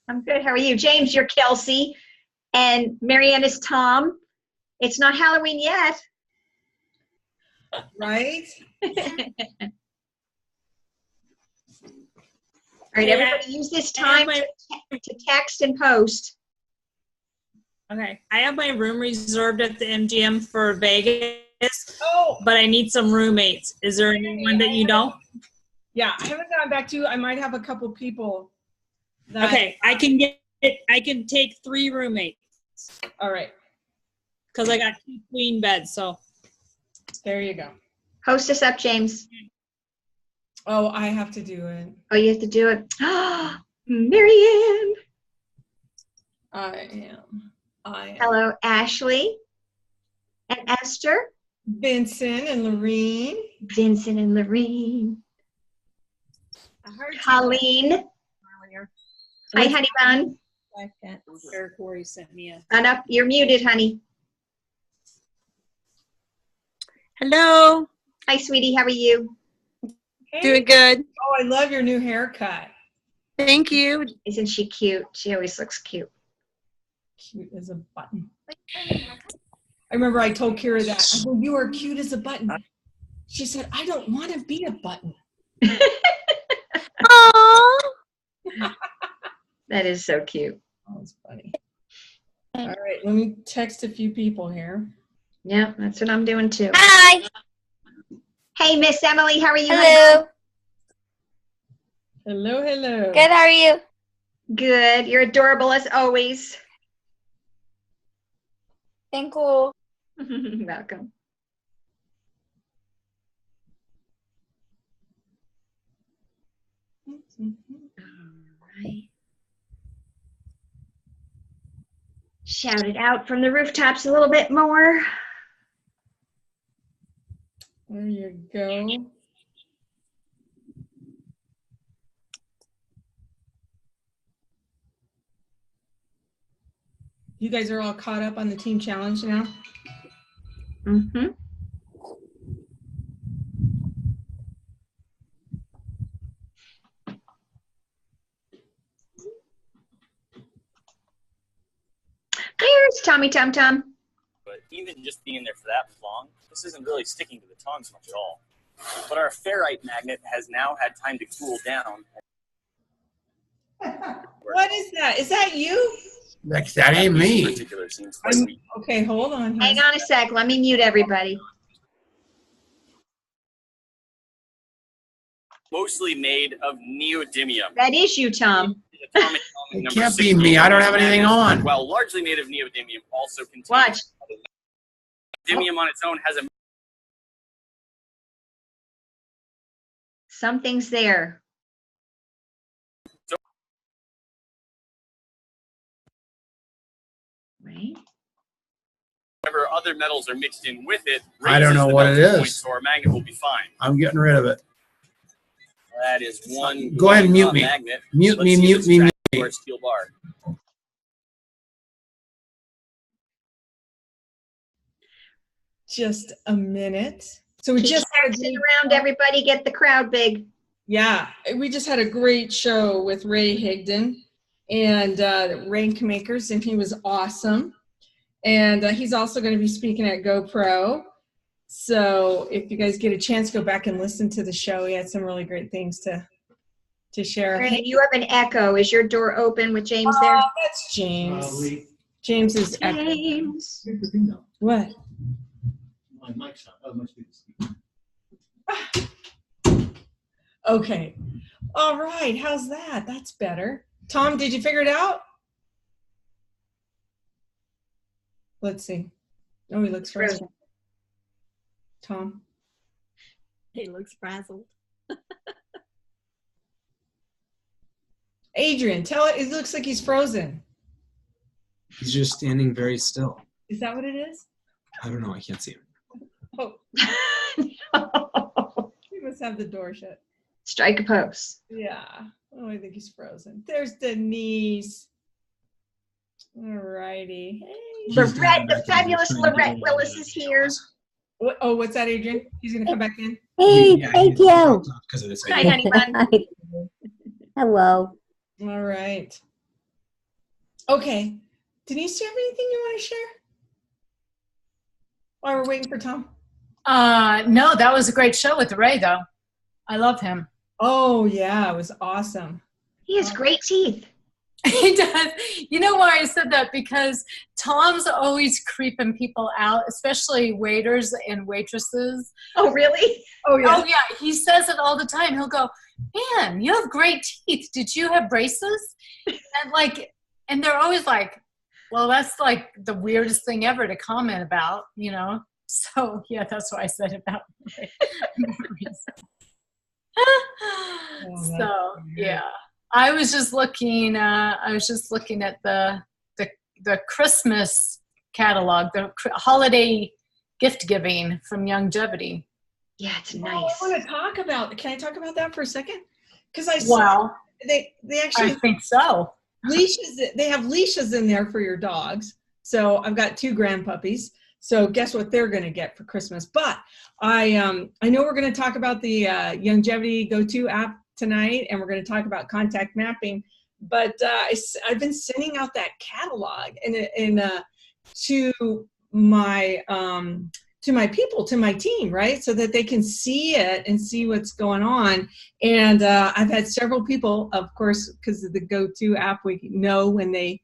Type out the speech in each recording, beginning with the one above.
I'm good. How are you? James, you're Kelsey. And Marianne is Tom. It's not Halloween yet. Right? All right, everybody use this time to text and post. Okay, I have my room reserved at the MGM for Vegas, Oh, but I need some roommates. Is there anyone that you know? yeah, I haven't gone back to. I might have a couple people. That, Okay, I can take 3 roommates All right, because I got 2 queen beds. So there you go. Host us up, James. Oh, I have to do it. Oh, you have to do it. Marianne. I am. Hello, Ashley and Esther. Vincent and Lorene. Vincent and Lorene. Colleen. Hi, honey bun. Eric Corey sent me a. And up, you're muted, honey. Hello. Hi, sweetie. How are you? Hey. Doing good. Oh, I love your new haircut. Thank you. Isn't she cute? She always looks cute. Cute as a button. I remember I told Kira that. I go, you are cute as a button. She said, I don't want to be a button. Aww. That is so cute. Oh, that's funny. All right, let me text a few people here. Yeah, that's what I'm doing too. Hi. Hey, Miss Emily, how are you? Hello. Hello, hello. Good. How are you? Good. You're adorable as always. Thank you. Welcome. All right. Shout it out from the rooftops a little bit more. There you go. You guys are all caught up on the team challenge now? Mm-hmm. There's Tommy Tum Tum. But even just being there for that long, this isn't really sticking to the tongs much at all. But our ferrite magnet has now had time to cool down. What is that? Is that you? That ain't me. Particular seems quite weak. Okay, hold on. Hang on a sec. Let me mute everybody. Mostly made of neodymium. That is you, Tom. Atomic It element can't number be me. I don't have anything 16, on. While largely made of neodymium, also contains Watch. neodymium on its own has a Something's there. Right? whatever other metals are mixed in with it. I don't know raises the what it melting point, is. So our magnet will be fine. I'm getting rid of it. That is one. Go ahead and mute me. Magnet. Mute Let's me, see if mute it's me, mute trapped me. to our steel bar. Just a minute. So we Keep just had a texting great, around, everybody. Get the crowd big. yeah, we just had a great show with Ray Higdon and Rank Makers, and he was awesome. And he's also going to be speaking at GoPro. So if you guys get a chance, go back and listen to the show. He had some really great things to share. Granny, you have an echo. Is your door open with James there? Oh, that's James. Probably. James is James. Here's the thing, though. what? My mic's not. Oh, it must be the speaker. Okay. All right. How's that? That's better. Tom, did you figure it out? Let's see. Oh, he looks frozen. Tom. He looks frazzled. Adrian, tell it. It looks like he's frozen. He's just standing very still. Is that what it is? I don't know. I can't see him. Oh, No. he must have the door shut. Strike a pose. Yeah. Oh, I think he's frozen. There's Denise. All righty. Hey. Lorette, the fabulous Lorette Willis is here. What, oh, what's that, Adrian? He's going to come back in? Hey, Yeah, thank he's you. because of this. Hi, honey bun. Hello. All right. Okay. Denise, do you have anything you want to share? While we're waiting for Tom. No, that was a great show with Ray, though. I love him. Oh yeah, it was awesome. He has great teeth. He does. You know why I said that? Because Tom's always creeping people out, especially waiters and waitresses. Oh, really? Oh yeah. Oh, yeah. He says it all the time. He'll go, man, you have great teeth. Did you have braces? And they're always like, well, that's like the weirdest thing ever to comment about, you know? So, yeah, that's why I said about So, yeah. I was just looking at the Christmas catalog, the holiday gift giving from Longevity. Yeah, it's Oh, nice. I want to talk about. Can I talk about that for a second? Because I saw Wow. they actually I think so. leashes. They have leashes in there for your dogs. So I've got 2 grand puppies. So guess what they're going to get for Christmas? But I know we're going to talk about the Longevity Go-To app tonight, and we're going to talk about contact mapping. But I've been sending out that catalog to my people, to my team, right, so that they can see it and see what's going on. And I've had several people, of course, because of the Go-To app, we know when they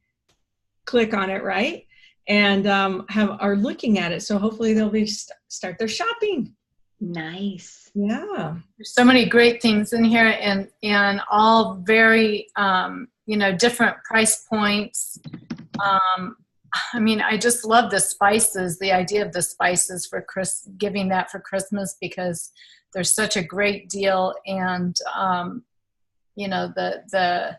click on it, right, and are looking at it. So hopefully they'll start their shopping. Nice. Yeah. There's so many great things in here, and all very different price points. I mean, I just love the spices, the idea of the spices for giving that for Christmas, because there's such a great deal, and the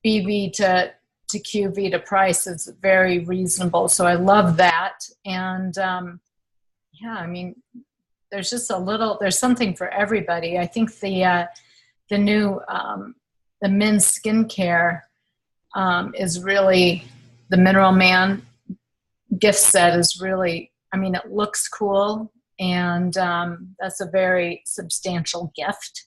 BV to QV to price is very reasonable. So I love that, and I mean, there's just there's something for everybody. I think the new the men's skincare is really, the Mineral Man gift set is really, I mean, it looks cool, and that's a very substantial gift.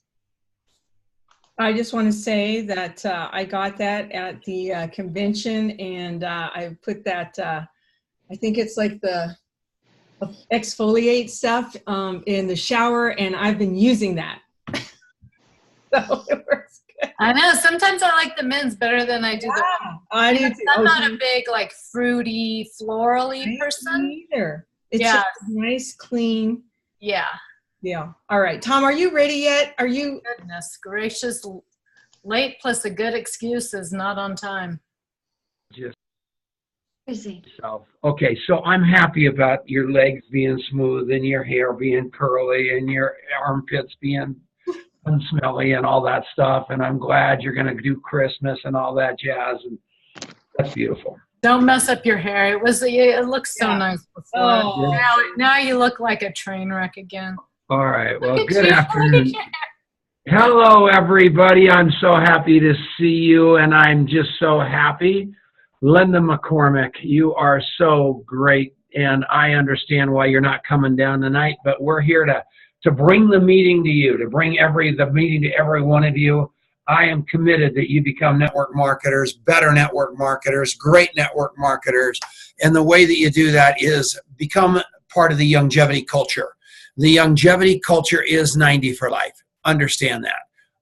I just want to say that I got that at the convention, and I put that, I think it's like the exfoliate stuff in the shower, and I've been using that. So it works good. I know. Sometimes I like the men's better than I do the women's. I do too. I'm not a big, like, fruity, florally person. Either. It's Yeah. just nice, clean. Yeah. Yeah. All right. Tom, are you ready yet? Are you? Goodness gracious. Late plus a good excuse is not on time. Just Busy. self. Okay, so I'm happy about your legs being smooth and your hair being curly and your armpits being unsmelly and all that stuff. And I'm glad you're going to do Christmas and all that jazz. And that's beautiful. Don't mess up your hair. It looks so nice before. Oh. Now you look like a train wreck again. All right. Well, Look at good you. afternoon. Look at Hello, everybody. I'm so happy to see you, and I'm just so happy. Linda McCormick, you are so great, and I understand why you're not coming down tonight, but we're here to bring the meeting to you, to bring the meeting to every one of you. I am committed that you become network marketers, better network marketers, great network marketers, and the way that you do that is become part of the longevity culture. The longevity culture is 90 for life. Understand that.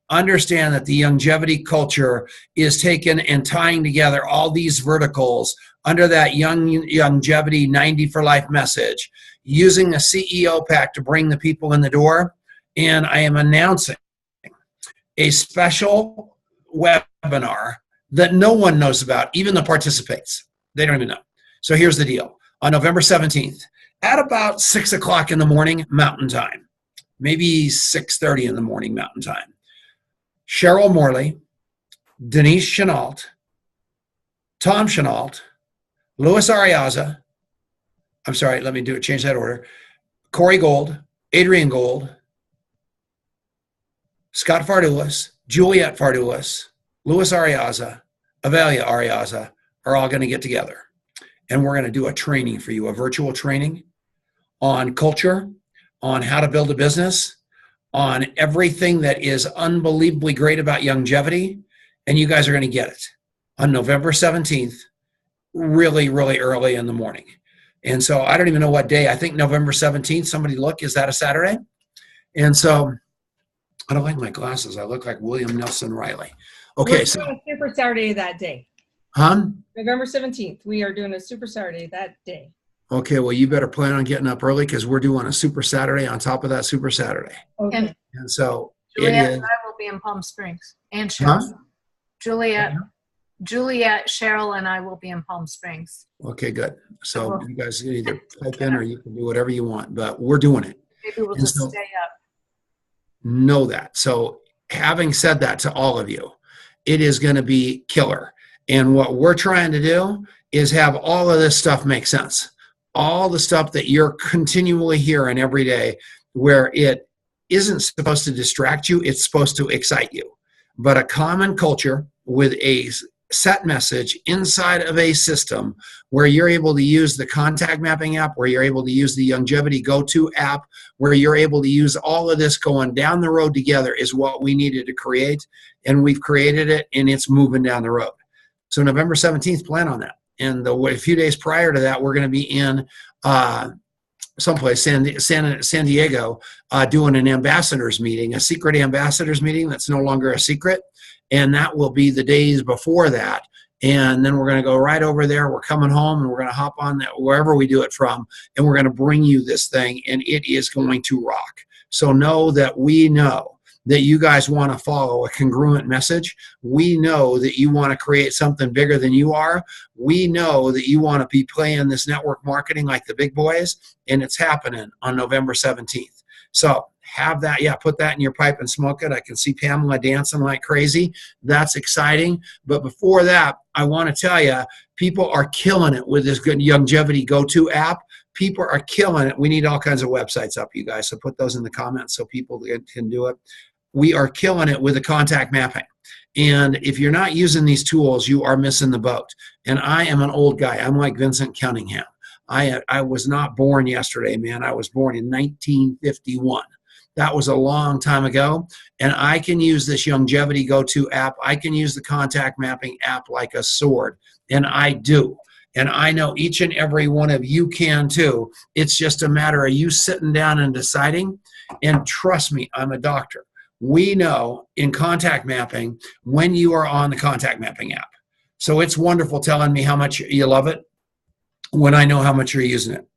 Understand that the longevity culture is taken and tying together all these verticals under that longevity 90 for life message, using a CEO pack to bring the people in the door. And I am announcing a special webinar that no one knows about, even the participants. They don't even know. So here's the deal. On November 17th, at about 6 o'clock in the morning, Mountain Time, maybe 6:30 in the morning, Mountain Time, Cheryl Morley, Denise Chenault, Tom Chenault, Louis Ariaza, I'm sorry, let me change that order, Corey Gold, Adrian Gold, Scott Fardulis, Juliet Fardulis, Louis Ariaza, Avelia Ariaza are all going to get together. And we're going to do a training for you, a virtual training on culture, on how to build a business, on everything that is unbelievably great about longevity, and you guys are going to get it on November 17th, really, really early in the morning. And so I don't even know what day. I think November 17th, somebody look, is that a Saturday? And so I don't like my glasses. I look like William Nelson Riley. Okay, We're so, doing a Super Saturday that day. huh? November 17th, we are doing a Super Saturday that day. Okay, well, you better plan on getting up early because we're doing a Super Saturday on top of that Super Saturday. Okay. And so it Juliet is, and I will be in Palm Springs, and Cheryl. huh? Juliet, Cheryl, and I will be in Palm Springs. Okay, good. So Cool. you guys can either type in or you can do whatever you want, but we're doing it. Maybe we'll And just so- stay up. Know that. So having said that to all of you, it is going to be killer. And what we're trying to do is have all of this stuff make sense. All the stuff that you're continually hearing every day where it isn't supposed to distract you, it's supposed to excite you. But a common culture with a set message inside of a system where you're able to use the contact mapping app, where you're able to use the Longevity Go-To app, where you're able to use all of this going down the road together is what we needed to create. And we've created it, and it's moving down the road. So November 17th, plan on that. And a few days prior to that, we're going to be in someplace, San Diego, doing an ambassadors meeting, a secret ambassadors meeting that's no longer a secret. And that will be the days before that. And then we're going to go right over there. We're coming home and we're going to hop on that wherever we do it from. And we're going to bring you this thing, and it is going to rock. So know that we know that you guys want to follow a congruent message. We know that you want to create something bigger than you are. We know that you want to be playing this network marketing like the big boys, and it's happening on November 17th. So have that, put that in your pipe and smoke it. I can see Pamela dancing like crazy. That's exciting. But before that, I want to tell you, people are killing it with this good Longevity Go-To app. People are killing it. We need all kinds of websites up, you guys. So put those in the comments so people can do it. We are killing it with the contact mapping. And if you're not using these tools, you are missing the boat. And I am an old guy. I'm like Vincent Cunningham. I was not born yesterday, man. I was born in 1951. That was a long time ago. And I can use this Longevity Go-To app. I can use the contact mapping app like a sword. And I do. And I know each and every one of you can too. It's just a matter of you sitting down and deciding. And trust me, I'm a doctor. We know in contact mapping when you are on the contact mapping app. So it's wonderful telling me how much you love it when I know how much you're using it.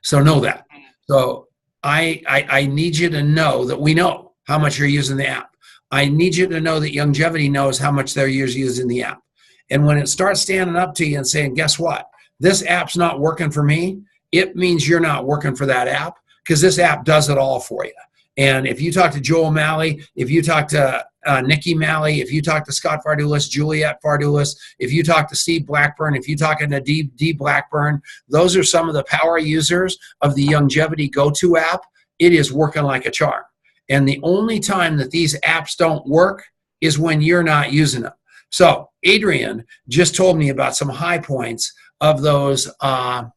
So know that. So I need you to know that we know how much you're using the app. I need you to know that Longevity knows how much they're using the app. And when it starts standing up to you and saying, guess what? This app's not working for me, it means you're not working for that app, because this app does it all for you. And if you talk to Joel Malley, if you talk to Nikki Malley, if you talk to Scott Fardulis, Juliet Fardulis, if you talk to Steve Blackburn, if you talk to D Blackburn, those are some of the power users of the Longevity Go-To app. It is working like a charm. And the only time that these apps don't work is when you're not using them. So Adrian just told me about some high points of those, of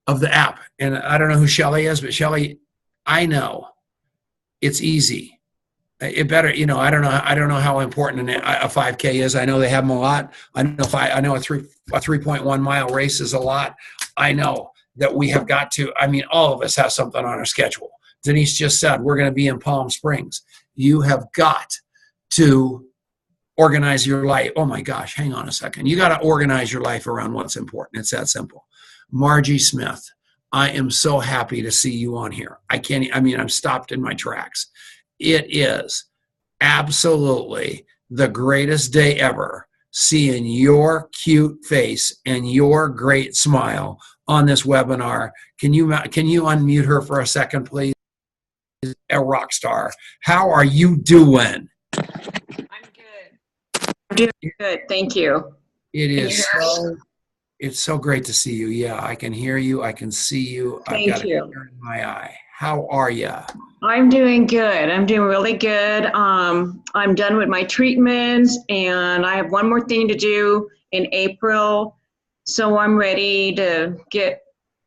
the app. And I don't know who Shelly is, but Shelly, I know it's easy. It better, I don't know how important a 5K is. I know they have them a lot. I know a 3.1 mile race is a lot. I know that we have got to, all of us have something on our schedule. Denise just said, we're going to be in Palm Springs. You have got to organize your life. Oh my gosh, hang on a second. You got to organize your life around what's important. It's that simple. Margie Smith, I am so happy to see you on here. I'm stopped in my tracks. It is absolutely the greatest day ever seeing your cute face and your great smile on this webinar. Can you unmute her for a second, please? A rock star. How are you doing? I'm doing good. Thank you. It's so great to see you. Yeah, I can hear you. I can see you. I've got a tear in my eye. How are you? I'm doing good. I'm doing really good. I'm done with my treatments, and I have one more thing to do in April. So I'm ready to get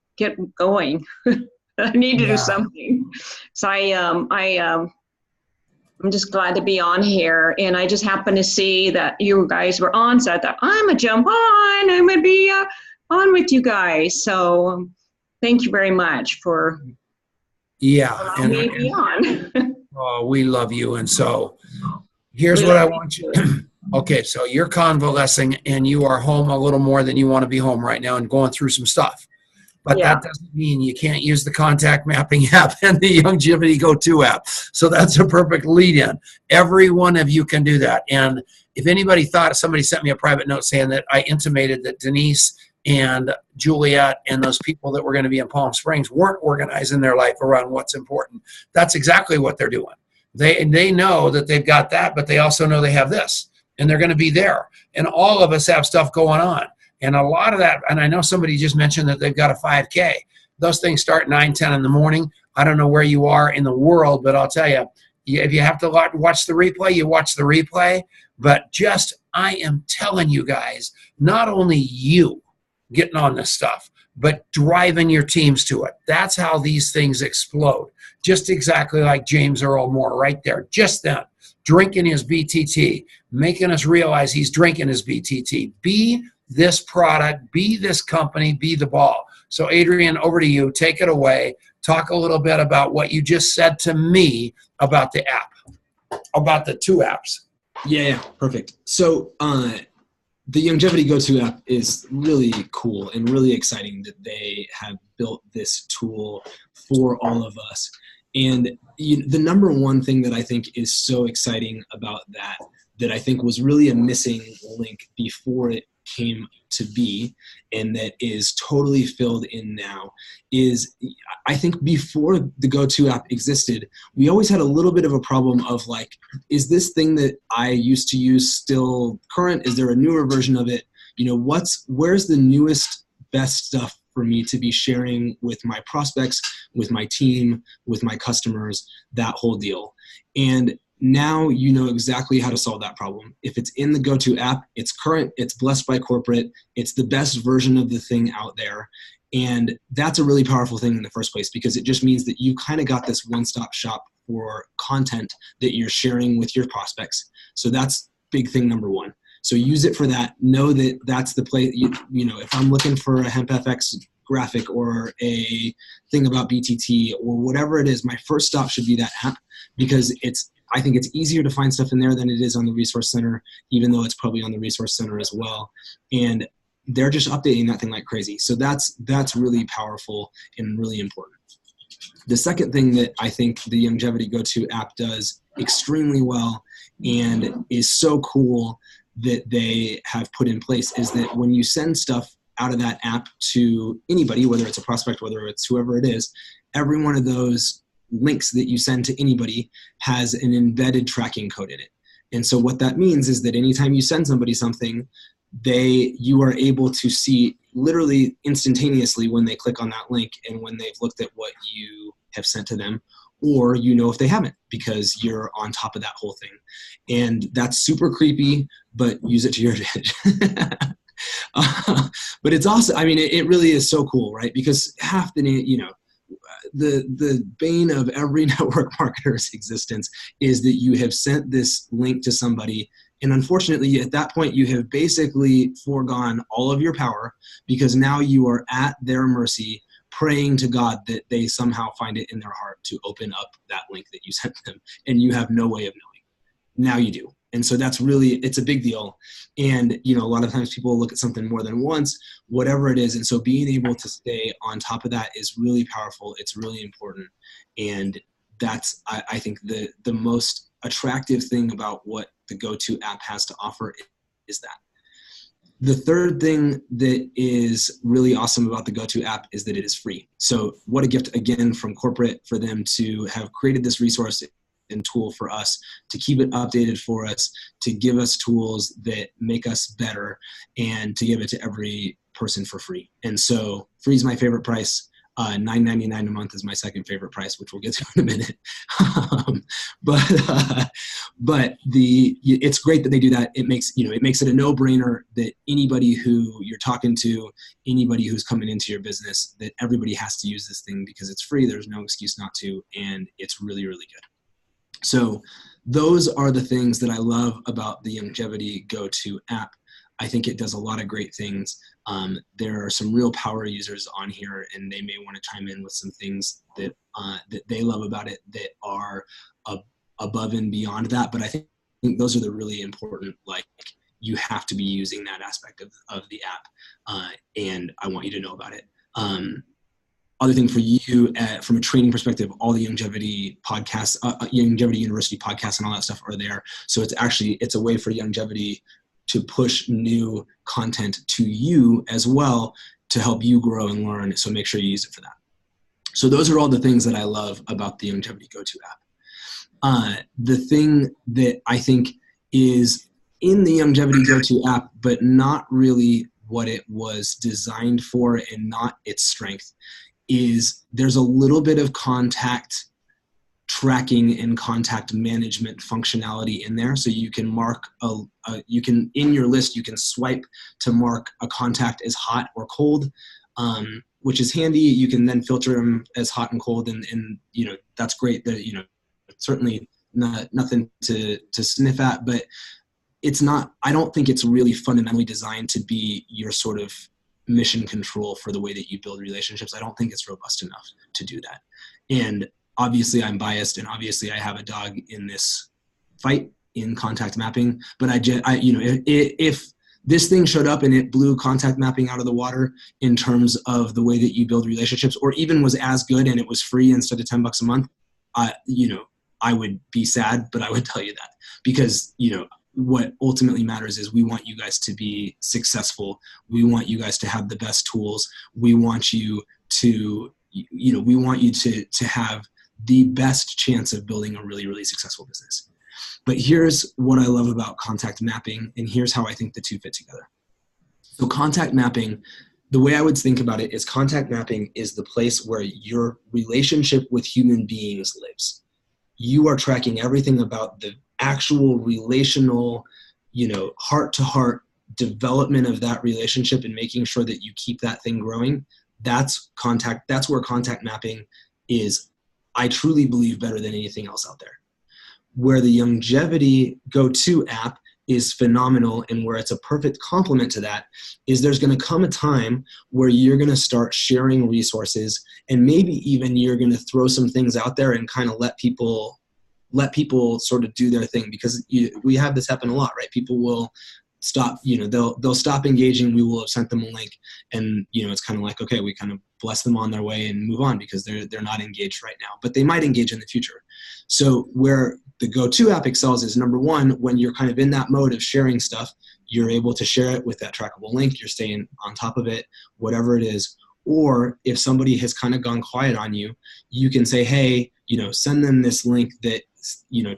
I need to do something. So I'm just glad to be on here. And I just happened to see that you guys were on, so I thought, I'm going to jump on. I'm going to be on with you guys. So thank you very much for allowing me to be on. Oh, we love you. And so here's what I want you. Okay, so you're convalescing and you are home a little more than you want to be home right now and going through some stuff. But that doesn't mean you can't use the contact mapping app and the Longevity Go 2 app. So that's a perfect lead in. Every one of you can do that. And if anybody thought, somebody sent me a private note saying that I intimated that Denise and Juliet and those people that were going to be in Palm Springs weren't organizing their life around what's important. That's exactly what they're doing. They know that they've got that, but they also know they have this, and they're going to be there. And all of us have stuff going on. And a lot of that, and I know somebody just mentioned that they've got a 5K. Those things start 9, 10 in the morning. I don't know where you are in the world, but I'll tell you, if you have to watch the replay, you watch the replay. But just, I am telling you guys, not only you getting on this stuff, but driving your teams to it. That's how these things explode. Just exactly like James Earl Moore right there, just then, drinking his BTT, making us realize he's drinking his BTT. Be this product, be this company, be the ball. So Adrian, over to you. Take it away. Talk a little bit about what you just said to me about the app, about the 2 apps. Yeah, perfect. So the Longevity Go 2 app is really cool and really exciting that they have built this tool for all of us. And the number one thing that I think is so exciting about that I think was really a missing link before it came to be, and that is totally filled in now, is I think before the Go 2 app existed, we always had a little bit of a problem of like, is this thing that I used to use still current? Is there a newer version of it? Where's the newest, best stuff for me to be sharing with my prospects, with my team, with my customers, that whole deal. And now you know exactly how to solve that problem. If it's in the Go 2 app, it's current, it's blessed by corporate, it's the best version of the thing out there. And that's a really powerful thing in the first place, because it just means that you kind of got this one-stop shop for content that you're sharing with your prospects. So that's big thing number one. So use it for that. Know that that's the place, you know, if I'm looking for a HempFX graphic or a thing about BTT or whatever it is, my first stop should be that app, because I think it's easier to find stuff in there than it is on the Resource Center, even though it's probably on the Resource Center as well. And they're just updating that thing like crazy. So that's really powerful and really important. The second thing that I think the Longevity Go 2 app does extremely well and is so cool that they have put in place is that when you send stuff out of that app to anybody, whether it's a prospect, whether it's whoever it is, every one of those links that you send to anybody has an embedded tracking code in it. And so what that means is that anytime you send somebody something, you are able to see literally instantaneously when they click on that link and when they've looked at what you have sent to them, or you know if they haven't, because you're on top of that whole thing. And that's super creepy, but use it to your advantage. But it's also, I mean, it really is so cool, right? Because half the, you know, the bane of every network marketer's existence is that you have sent this link to somebody, and unfortunately at that point you have basically foregone all of your power, because now you are at their mercy, praying to God that they somehow find it in their heart to open up that link that you sent them, and you have no way of knowing. Now you do. And so that's really, it's a big deal. And, you know, a lot of times people look at something more than once, whatever it is. And so being able to stay on top of that is really powerful. It's really important. And that's, I think, the most attractive thing about what the Go 2 app has to offer is that. The third thing that is really awesome about the Go 2 app is that it is free. So what a gift, again, from corporate for them to have created this resource and tool for us, to keep it updated for us, to give us tools that make us better, and to give it to every person for free. And so free is my favorite price. $9.99 a month is my second favorite price, which we'll get to in a minute. But it's great that they do that. It makes it a no-brainer that anybody who you're talking to, anybody who's coming into your business, that everybody has to use this thing because it's free. There's no excuse not to, and it's really, really good. So those are the things that I love about the Longevity Go-To app. I think it does a lot of great things. There are some real power users on here, and they may want to chime in with some things that that they love about it that are above and beyond that. But I think those are the really important, like, you have to be using that aspect of the app, and I want you to know about it. Other thing for you, from a training perspective, all the Longevity podcasts, Longevity University podcasts and all that stuff are there. So it's a way for Longevity to push new content to you as well to help you grow and learn. So make sure you use it for that. So those are all the things that I love about the Longevity Go-To app. The thing that I think is in the Longevity Go-To app, but not really what it was designed for and not its strength, is there's a little bit of contact tracking and contact management functionality in there. So you can mark in your list, you can swipe to mark a contact as hot or cold, which is handy. You can then filter them as hot and cold, and that's great. That certainly nothing to sniff at, but it's not. I don't think it's really fundamentally designed to be your sort of mission control for the way that you build relationships. I don't think it's robust enough to do that. And obviously I'm biased, and obviously I have a dog in this fight in contact mapping, but if this thing showed up and it blew contact mapping out of the water in terms of the way that you build relationships, or even was as good and it was free instead of $10 a month, I would be sad, but I would tell you that, because, what ultimately matters is we want you guys to be successful. We want you guys to have the best tools. We want you to, to have the best chance of building a really, really successful business. But here's what I love about contact mapping, and here's how I think the two fit together. So contact mapping, the way I would think about it is contact mapping is the place where your relationship with human beings lives. You are tracking everything about the actual relational, heart-to-heart development of that relationship and making sure that you keep that thing growing. That's where contact mapping is, I truly believe, better than anything else out there. Where the Longevity Go-To app is phenomenal, and where it's a perfect complement to that, is there's going to come a time where you're going to start sharing resources, and maybe even you're going to throw some things out there and kind of let people sort of do their thing, because we have this happen a lot, right? People will stop, they'll stop engaging. We will have sent them a link, and it's kind of like, okay, we kind of bless them on their way and move on, because they're not engaged right now, but they might engage in the future. So where the Go-To app excels is, number one, when you're kind of in that mode of sharing stuff, you're able to share it with that trackable link. You're staying on top of it, whatever it is. Or if somebody has kind of gone quiet on you, you can say, hey, send them this link that,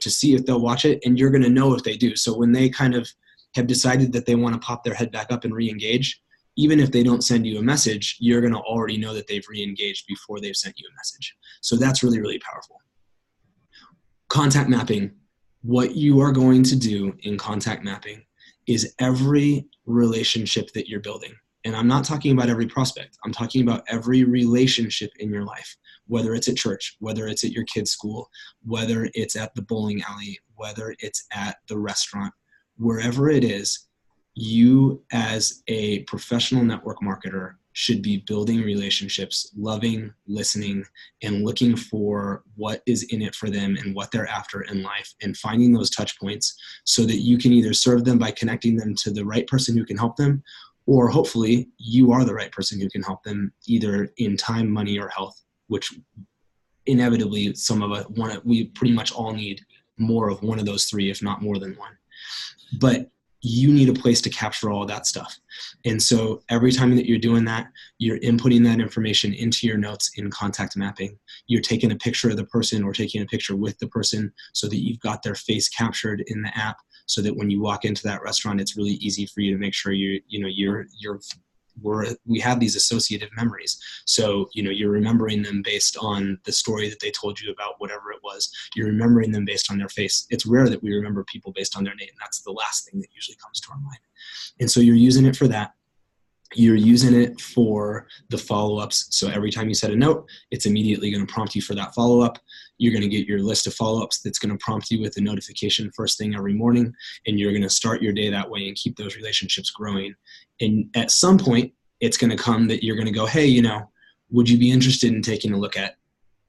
to see if they'll watch it, and you're going to know if they do. So when they kind of have decided that they want to pop their head back up and re-engage, even if they don't send you a message, you're going to already know that they've re-engaged before they've sent you a message. So that's really, really powerful. Contact mapping, what you are going to do in contact mapping is every relationship that you're building. And I'm not talking about every prospect. I'm talking about every relationship in your life, whether it's at church, whether it's at your kid's school, whether it's at the bowling alley, whether it's at the restaurant, wherever it is, you as a professional network marketer should be building relationships, loving, listening, and looking for what is in it for them and what they're after in life, and finding those touch points so that you can either serve them by connecting them to the right person who can help them, or hopefully you are the right person who can help them, either in time, money, or health, which inevitably we pretty much all need more of one of those three, if not more than one. But you need a place to capture all that stuff. And so every time that you're doing that, you're inputting that information into your notes in contact mapping. You're taking a picture of the person or taking a picture with the person so that you've got their face captured in the app, so that when you walk into that restaurant, it's really easy for you to make sure we have these associative memories. So, you're remembering them based on the story that they told you about whatever it was. You're remembering them based on their face. It's rare that we remember people based on their name. That's the last thing that usually comes to our mind. And so you're using it for that. You're using it for the follow-ups. So every time you set a note, it's immediately going to prompt you for that follow-up. You're going to get your list of follow-ups that's going to prompt you with a notification first thing every morning, and you're going to start your day that way and keep those relationships growing. And at some point, it's going to come that you're going to go, hey, you know, would you be interested in taking a look at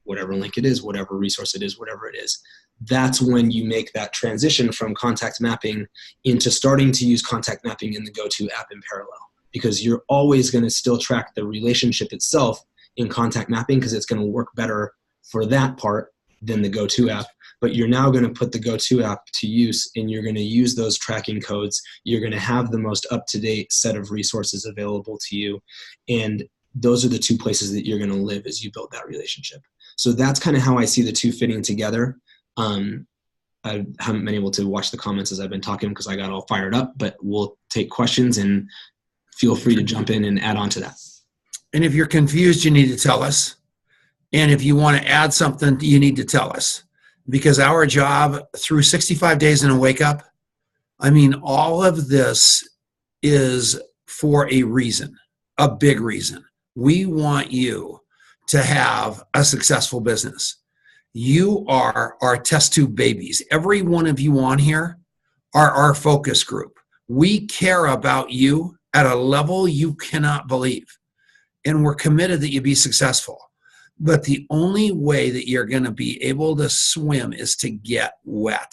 whatever link it is, whatever resource it is, whatever it is? That's when you make that transition from contact mapping into starting to use contact mapping in the GoTo app in parallel, because you're always going to still track the relationship itself in contact mapping because it's going to work better for that part than the GoTo app. But you're now going to put the GoTo app to use, and you're going to use those tracking codes. You're going to have the most up-to-date set of resources available to you. And those are the two places that you're going to live as you build that relationship. So that's kind of how I see the two fitting together. I haven't been able to watch the comments as I've been talking because I got all fired up, but we'll take questions and feel free to jump in and add on to that. And if you're confused, you need to tell us. And if you want to add something, you need to tell us. Because our job through 65 days in a wake up, I mean, all of this is for a reason, a big reason. We want you to have a successful business. You are our test tube babies. Every one of you on here are our focus group. We care about you at a level you cannot believe. And we're committed that you be successful. But the only way that you're going to be able to swim is to get wet.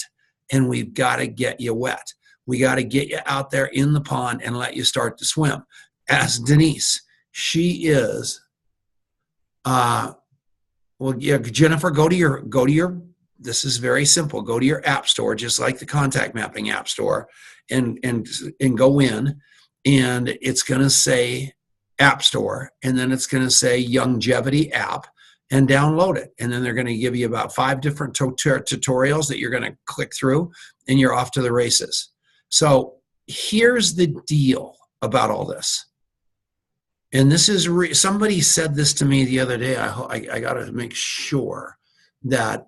And we've got to get you wet. We got to get you out there in the pond and let you start to swim. Ask Denise. She is, well, yeah, Jennifer, go to your, this is very simple. Go to your app store, just like the contact mapping app store, and go in, and it's going to say app store, and then it's going to say Youngevity app, and download it. And then they're going to give you about 5 different tutorials that you're going to click through, and you're off to the races. So here's the deal about all this. And this is, somebody said this to me the other day. I got to make sure that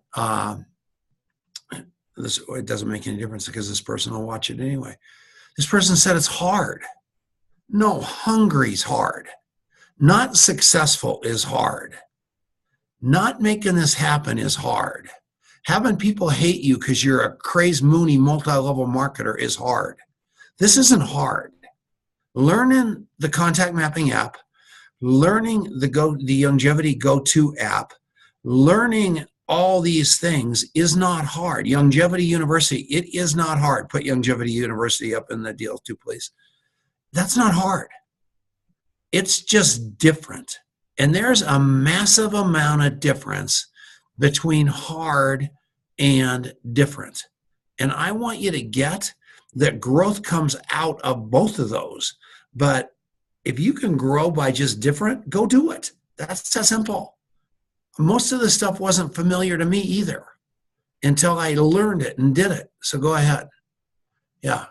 it doesn't make any difference because this person will watch it anyway. This person said it's hard. No, hungry's hard. Not successful is hard. Not making this happen is hard. Having people hate you because you're a crazed, moony, multi-level marketer is hard. This isn't hard. Learning the contact mapping app, learning the Youngevity GoTo app, learning all these things is not hard. Youngevity University, it is not hard. Put Youngevity University up in the deal too, please. That's not hard. It's just different. And there's a massive amount of difference between hard and different. And I want you to get that growth comes out of both of those. But if you can grow by just different, go do it. That's that simple. Most of the stuff wasn't familiar to me either until I learned it and did it. So go ahead. Yeah.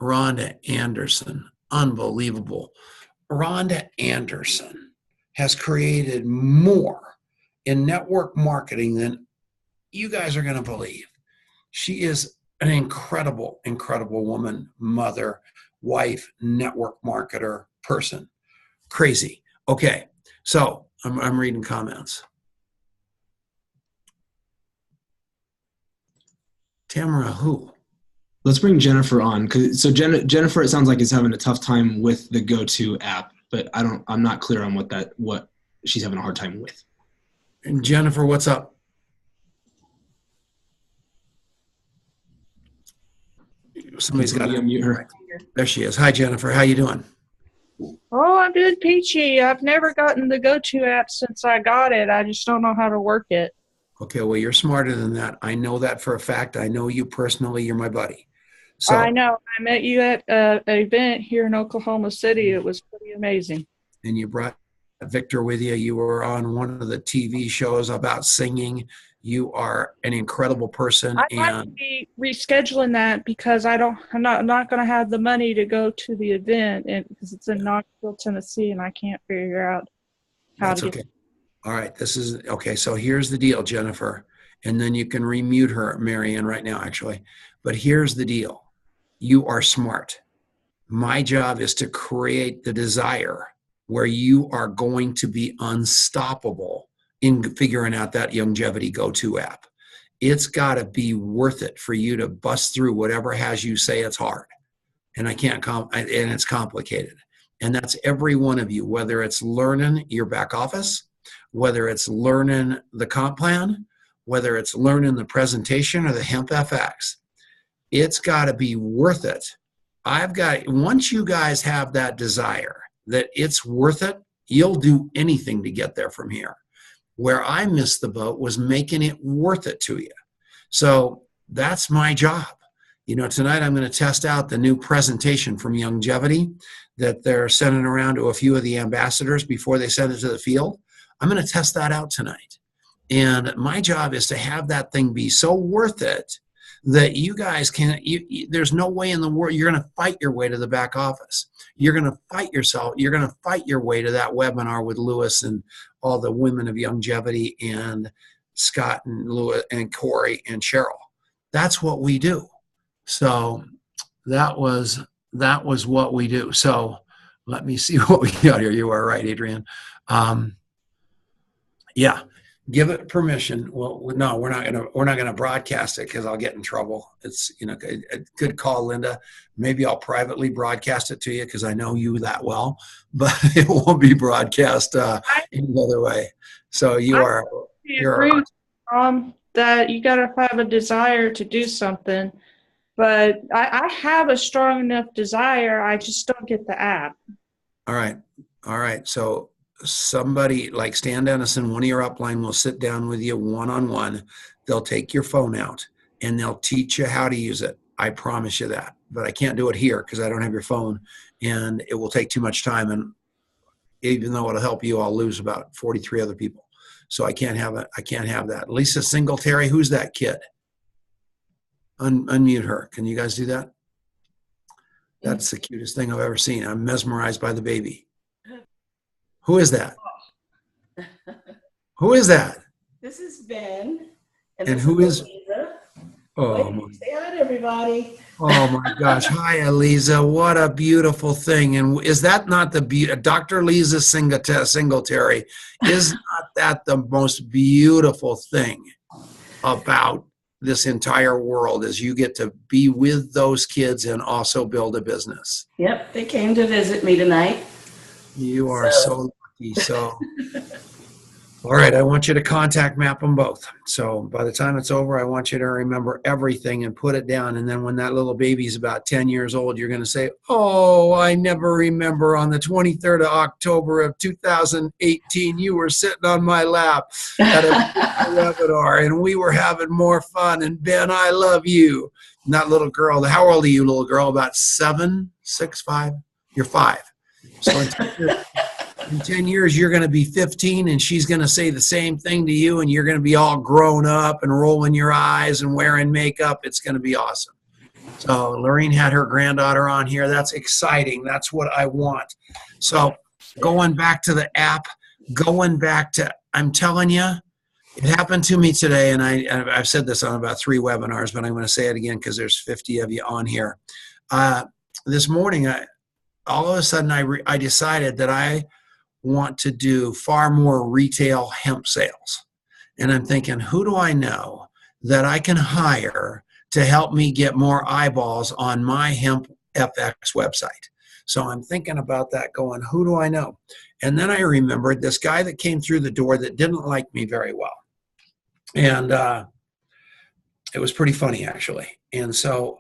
Rhonda Anderson. Unbelievable. Rhonda Anderson has created more in network marketing than you guys are going to believe. She is an incredible, incredible woman, mother, wife, network marketer, person. Crazy. Okay, so I'm reading comments. Tamara, who? Let's bring Jennifer on. So Jennifer, it sounds like is having a tough time with the GoTo app, but I'm not clear on what she's having a hard time with. And Jennifer, what's up? Somebody's got to unmute her. There she is. Hi, Jennifer. How you doing? Oh, I'm doing peachy. I've never gotten the GoTo app since I got it. I just don't know how to work it. Okay, well, you're smarter than that. I know that for a fact. I know you personally. You're my buddy. So I know. I met you at an event here in Oklahoma City. It was pretty amazing. And you brought Victor with you. You were on one of the TV shows about singing. You are an incredible person. I might be rescheduling that because I'm not going to have the money to go to the event because it's in Knoxville, Tennessee, and I can't figure out how to get. All right, this is okay. So here's the deal, Jennifer, and then you can remute her, Marianne, right now, actually. But here's the deal: you are smart. My job is to create the desire where you are going to be unstoppable in figuring out that Longevity Go-To app. It's got to be worth it for you to bust through whatever has you say it's hard. And and it's complicated. And that's every one of you, whether it's learning your back office, whether it's learning the comp plan, whether it's learning the presentation or the Hemp FX. It's got to be worth it. Once you guys have that desire that it's worth it, you'll do anything to get there from here. Where I missed the boat was making it worth it to you. So that's my job. Tonight I'm going to test out the new presentation from Longevity that they're sending around to a few of the ambassadors before they send it to the field. I'm going to test that out tonight. And my job is to have that thing be so worth it that you guys there's no way in the world you're going to fight your way to the back office. You're going to fight yourself. You're going to fight your way to that webinar with Lewis and all the women of Longevity and Scott and Lewis and Corey and Cheryl. That's what we do. So that was what we do. So let me see what we got here. You are right, Adrian. Yeah, give it permission. Well, no, we're not gonna broadcast it because I'll get in trouble. It's a good call, Linda. Maybe I'll privately broadcast it to you because I know you that well, but it won't be broadcast any other way. So you're that you gotta have a desire to do something. But I have a strong enough desire. I just don't get the app. All right. So somebody like Stan Dennison, one of your upline, will sit down with you one-on-one. They'll take your phone out and they'll teach you how to use it. I promise you that. But I can't do it here because I don't have your phone, and it will take too much time. And even though it'll help you, I'll lose about 43 other people. So I can't have it. I can't have that. Lisa Singletary, who's that kid? Unmute her. Can you guys do that? That's the cutest thing I've ever seen. I'm mesmerized by the baby. Who is that? Who is that? This is Ben. And who is? Lisa. Oh, Say hi to everybody. oh my gosh. Hi, Eliza. What a beautiful thing. And is that not Dr. Lisa Singletary? Is not that the most beautiful thing about this entire world, is you get to be with those kids and also build a business? Yep, they came to visit me tonight. You are so lucky. So, all right, I want you to contact map them both. So by the time it's over, I want you to remember everything and put it down. And then when that little baby's about 10 years old, you're going to say, oh, I never remember on the 23rd of October of 2018, you were sitting on my lap at a webinar and we were having more fun. And Ben, I love you. And that little girl, how old are you, little girl? About 7, 6, 5? You're 5. So in 10 years, you're going to be 15, and she's going to say the same thing to you, and you're going to be all grown up and rolling your eyes and wearing makeup. It's going to be awesome. So Lorraine had her granddaughter on here. That's exciting. That's what I want. So going back to the app, I'm telling you, it happened to me today, and I've said this on about 3 webinars, but I'm going to say it again because there's 50 of you on here. This morning, all of a sudden, I decided that I want to do far more retail hemp sales. And I'm thinking, who do I know that I can hire to help me get more eyeballs on my Hemp FX website? So I'm thinking about that, going, who do I know? And then I remembered this guy that came through the door that didn't like me very well. And it was pretty funny, actually. And so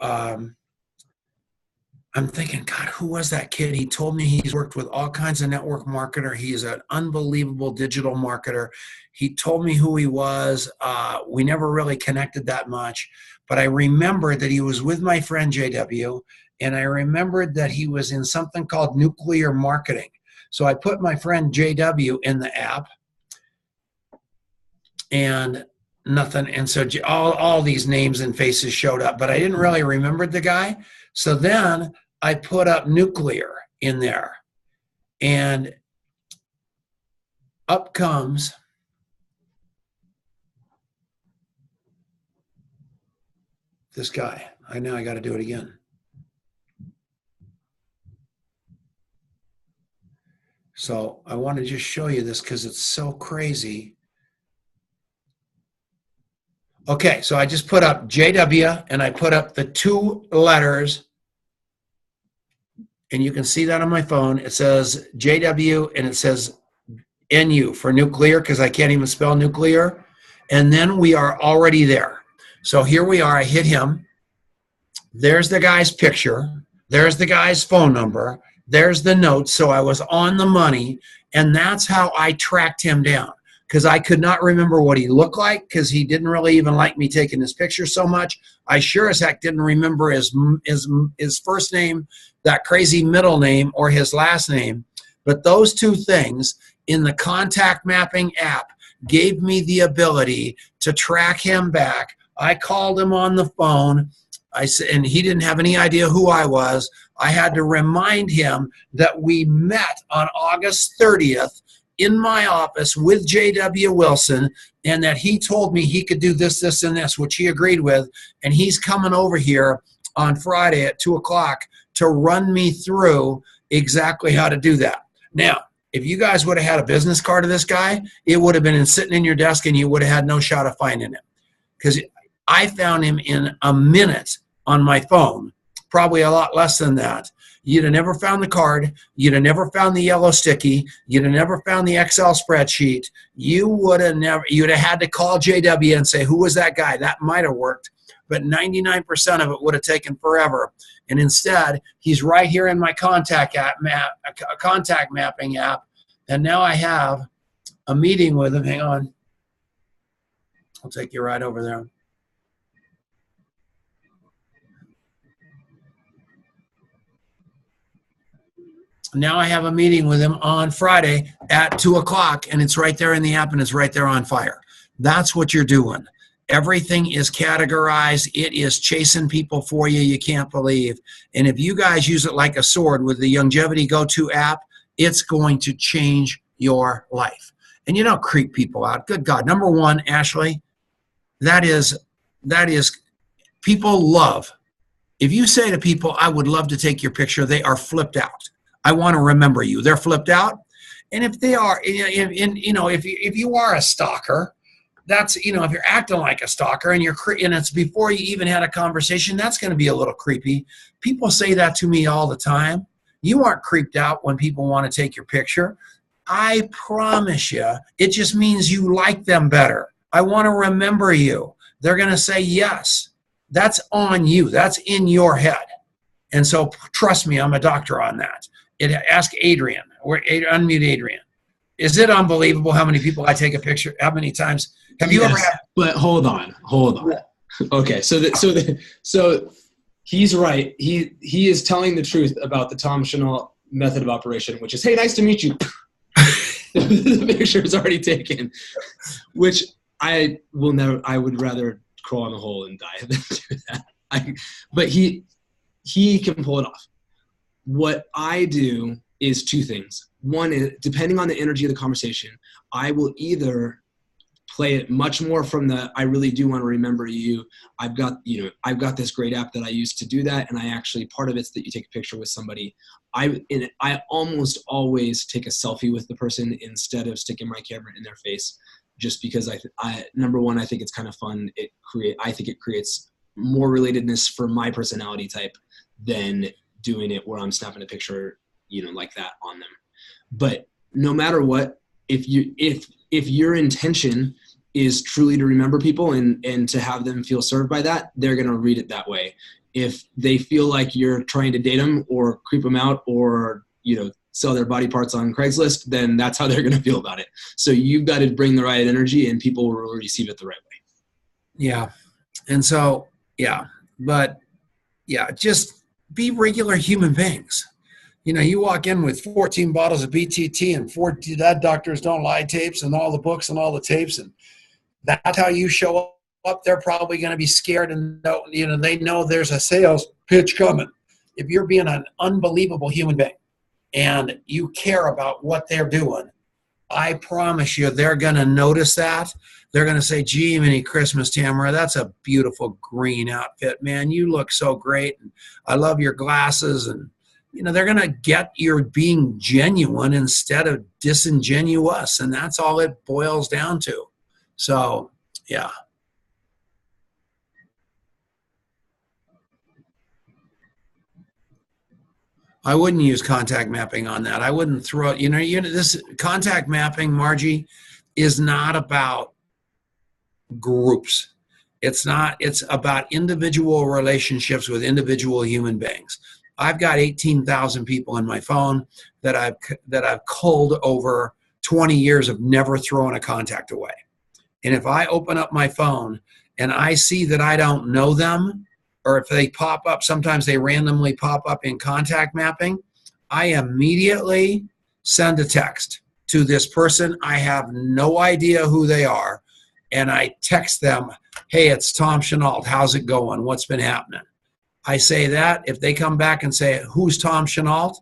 I'm thinking, God, who was that kid? He told me he's worked with all kinds of network marketer. He's an unbelievable digital marketer. He told me who he was. We never really connected that much, but I remembered that he was with my friend JW, and I remembered that he was in something called nuclear marketing. So I put my friend JW in the app, and nothing. And so all these names and faces showed up, but I didn't really remember the guy. So then I put up nuclear in there, and up comes this guy. I know I got to do it again. So I want to just show you this because it's so crazy Okay, so I just put up JW and I put up the 2 letters, and you can see that on my phone. It says JW and it says NU for nuclear, because I can't even spell nuclear. And then we are already there. So here we are. I hit him. There's the guy's picture. There's the guy's phone number. There's the notes. So I was on the money, and that's how I tracked him down, because I could not remember what he looked like, because he didn't really even like me taking his picture so much. I sure as heck didn't remember his first name, that crazy middle name, or his last name. But those 2 things in the contact mapping app gave me the ability to track him back. I called him on the phone. I said, and he didn't have any idea who I was. I had to remind him that we met on August 30th in my office with J.W. Wilson, and that he told me he could do this, this, and this, which he agreed with. And he's coming over here on Friday at 2 o'clock to run me through exactly how to do that. Now, if you guys would have had a business card of this guy, it would have been sitting in your desk and you would have had no shot of finding him. Because I found him in a minute on my phone, probably a lot less than that. You'd have never found the card. You'd have never found the yellow sticky. You'd have never found the Excel spreadsheet. You'd have had to call JW and say, who was that guy? That might have worked, but 99% of it would have taken forever. And instead, he's right here in my contact mapping app. And now I have a meeting with him. Hang on. I'll take you right over there. Now I have a meeting with him on Friday at 2 o'clock, and it's right there in the app, and it's right there on fire. That's what you're doing. Everything is categorized. It is chasing people for you. You can't believe. And if you guys use it like a sword with the Longevity Go-To app, it's going to change your life. And you don't creep people out. Good God. Number one, Ashley, that is people love. If you say to people, I would love to take your picture, they are flipped out. I want to remember you. They're flipped out. And if they are, if you are a stalker, that's, if you're acting like a stalker and it's before you even had a conversation, that's going to be a little creepy. People say that to me all the time. You aren't creeped out when people want to take your picture. I promise you, it just means you like them better. I want to remember you. They're going to say yes. That's on you. That's in your head. And so trust me, I'm a doctor on that. Ask Adrian. Unmute Adrian. Is it unbelievable how many people I take a picture? How many times have you ever had? But hold on. Okay, so he's right. He is telling the truth about the Tom Chanel method of operation, which is, hey, nice to meet you. The picture is already taken, which I would rather crawl in a hole and die than do that. But he can pull it off. What I do is 2 things. One is, depending on the energy of the conversation, I will either play it much more from the, I really do want to remember you. I've got this great app that I use to do that. And I actually, part of it's that you take a picture with somebody. I almost always take a selfie with the person instead of sticking my camera in their face, just because number one, I think it's kind of fun. I think it creates more relatedness for my personality type than doing it where I'm snapping a picture, like that on them. But no matter what, if your intention is truly to remember people and to have them feel served by that, they're going to read it that way. If they feel like you're trying to date them or creep them out or, sell their body parts on Craigslist, then that's how they're going to feel about it. So you've got to bring the right energy and people will receive it the right way. Yeah. And so, just be regular human beings. You walk in with 14 bottles of BTT and 4 Dead Doctors Don't Lie tapes and all the books and all the tapes, and that's how you show up. They're probably going to be scared and they know there's a sales pitch coming. If you're being an unbelievable human being and you care about what they're doing, I promise you they're going to notice that. They're going to say, gee, mini Christmas, Tamara, that's a beautiful green outfit, man. You look so great. And I love your glasses. And, they're going to get you're being genuine instead of disingenuous. And that's all it boils down to. So, yeah. I wouldn't use contact mapping on that. I wouldn't throw it, this contact mapping, Margie, is not about groups. It's about individual relationships with individual human beings. I've got 18,000 people in my phone that I've culled over 20 years of never throwing a contact away. And if I open up my phone and I see that I don't know them, or if they pop up, sometimes they randomly pop up in contact mapping, I immediately send a text to this person. I have no idea who they are. And I text them, hey, it's Tom Chenault. How's it going? What's been happening? I say that. If they come back and say, who's Tom Chenault?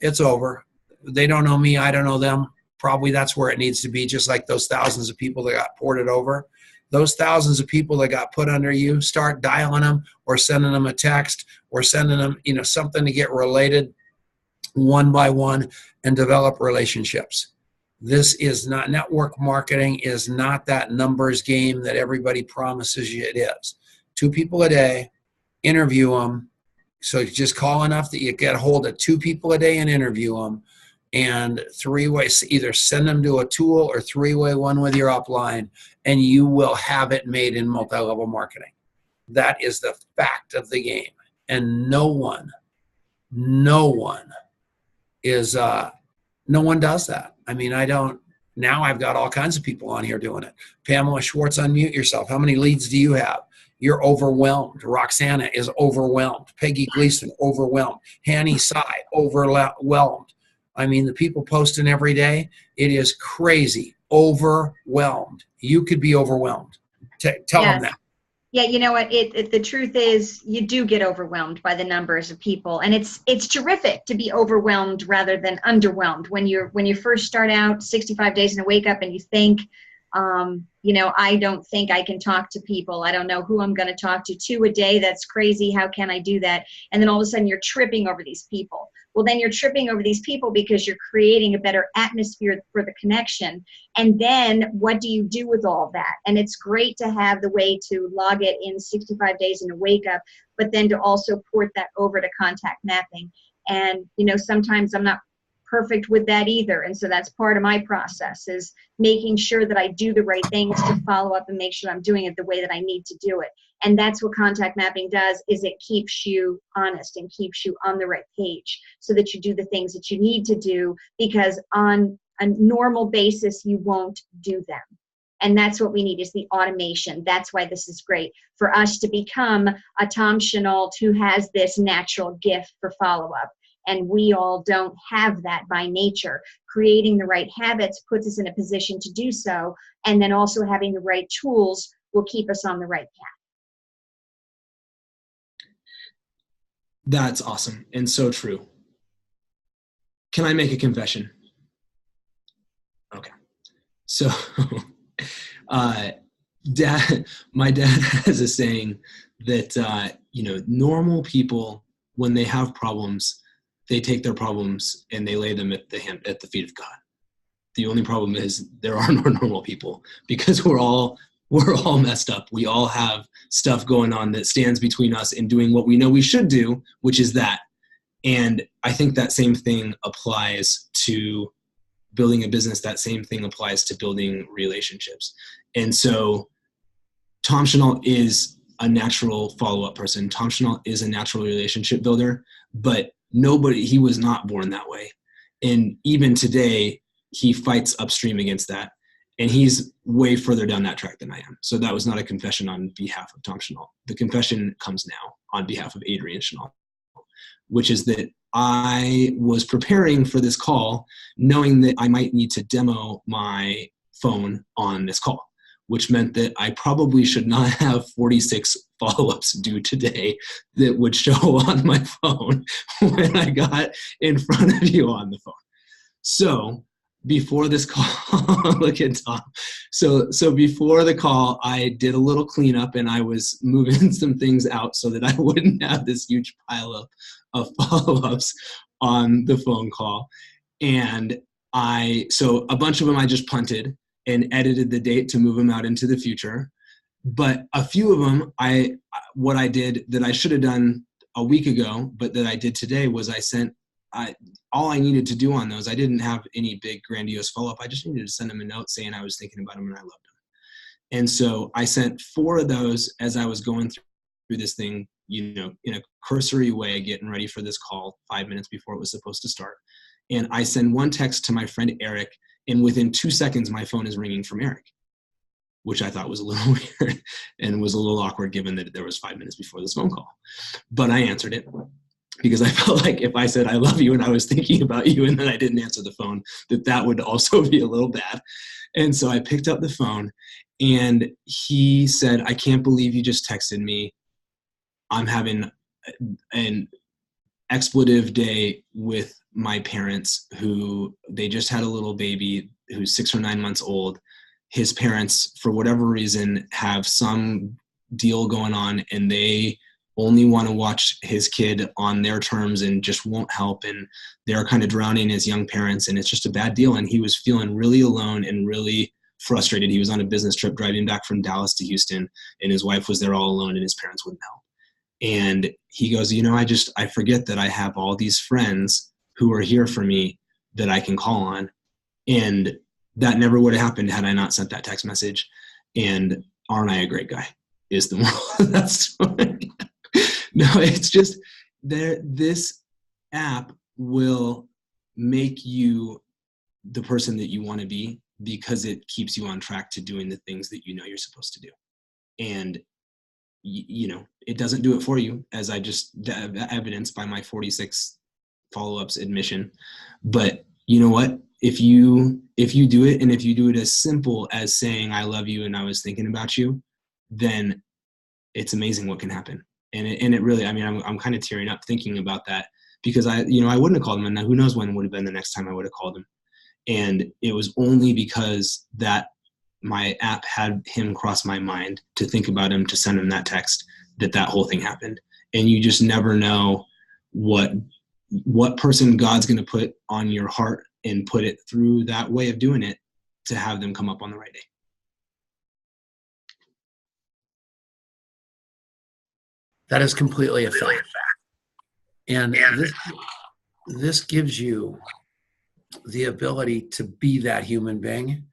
It's over. They don't know me. I don't know them. Probably that's where it needs to be, just like those thousands of people that got ported over. Those thousands of people that got put under you, start dialing them or sending them a text or sending them, something to get related one by one and develop relationships. This is not, network marketing is not that numbers game that everybody promises you it is. 2 people a day, interview them. So just call enough that you get a hold of 2 people a day and interview them. And 3-way, either send them to a tool or 3-way, one with your upline, and you will have it made in multi-level marketing. That is the fact of the game. And no one does that. I mean, now I've got all kinds of people on here doing it. Pamela Schwartz, unmute yourself. How many leads do you have? You're overwhelmed. Roxana is overwhelmed. Peggy Gleason, overwhelmed. Hanny Sai, overwhelmed. I mean, the people posting every day, it is crazy. Overwhelmed. You could be overwhelmed. Tell them that. Yeah, you know what? The truth is, you do get overwhelmed by the numbers of people, and it's terrific to be overwhelmed rather than underwhelmed. When you first start out, 65 days in a wake up, and you think, I don't think I can talk to people. I don't know who I'm going to talk to 2 a day. That's crazy. How can I do that? And then all of a sudden, you're tripping over these people. Well, then you're tripping over these people because you're creating a better atmosphere for the connection. And then what do you do with all that? And it's great to have the way to log it in 65 days in a wake up, but then to also port that over to contact mapping. And, sometimes I'm not perfect with that either. And so that's part of my process, is making sure that I do the right things to follow up and make sure I'm doing it the way that I need to do it. And that's what contact mapping does, is it keeps you honest and keeps you on the right page so that you do the things that you need to do, because on a normal basis, you won't do them. And that's what we need, is the automation. That's why this is great, for us to become a Tom Chenault who has this natural gift for follow-up. And we all don't have that by nature. Creating the right habits puts us in a position to do so. And then also having the right tools will keep us on the right path. That's awesome and so true. Can I make a confession? Okay. So my dad has a saying that, normal people, when they have problems, they take their problems and they lay them at the feet of God. The only problem is there are no normal people, because we're all messed up. We all have stuff going on that stands between us and doing what we know we should do, which is that. And I think that same thing applies to building a business. That same thing applies to building relationships. And so Tom Chenault is a natural follow-up person. Tom Chenault is a natural relationship builder, but he was not born that way. And even today, he fights upstream against that. And he's way further down that track than I am. So that was not a confession on behalf of Tom Chenault. The confession comes now on behalf of Adrian Chenault, which is that I was preparing for this call knowing that I might need to demo my phone on this call, which meant that I probably should not have 46 follow-ups due today that would show on my phone when I got in front of you on the phone. So before this call, look at Tom. So before the call, I did a little cleanup and I was moving some things out so that I wouldn't have this huge pile of follow-ups on the phone call. And so a bunch of them I just punted and edited the date to move them out into the future. But a few of them, what I did that I should have done a week ago, but that I did today was all I needed to do on those, I didn't have any big grandiose follow-up. I just needed to send them a note saying I was thinking about them and I loved them. And so I sent 4 of those as I was going through this thing, in a cursory way, getting ready for this call 5 minutes before it was supposed to start. And I send one text to my friend Eric, and within 2 seconds, my phone is ringing from Eric, which I thought was a little weird and was a little awkward given that there was 5 minutes before this phone call. But I answered it because I felt like if I said I love you and I was thinking about you and then I didn't answer the phone, that would also be a little bad. And so I picked up the phone and he said, I can't believe you just texted me. I'm having an expletive day with my parents who they just had a little baby who's 6 or 9 months old. His parents, for whatever reason, have some deal going on and they only want to watch his kid on their terms and just won't help. And they're kind of drowning as young parents and it's just a bad deal. And he was feeling really alone and really frustrated. He was on a business trip driving back from Dallas to Houston and his wife was there all alone and his parents wouldn't help. And he goes, I forget that I have all these friends who are here for me that I can call on. And that never would have happened had I not sent that text message. And aren't I a great guy is the moral of that story. No, it's just this app will make you the person that you want to be because it keeps you on track to doing the things that you're supposed to do. And it doesn't do it for you, as I just evidenced by my 46 follow-ups admission. But you know what? If you do it, and if you do it as simple as saying I love you and I was thinking about you, then it's amazing what can happen. And it really, I'm kind of tearing up thinking about that because I wouldn't have called him, and who knows when would have been the next time I would have called him. And it was only because that my app had him cross my mind to think about him, to send him that text, that whole thing happened. And you just never know what person God's going to put on your heart and put it through that way of doing it to have them come up on the right day. That is completely a fact. And this gives you the ability to be that human being.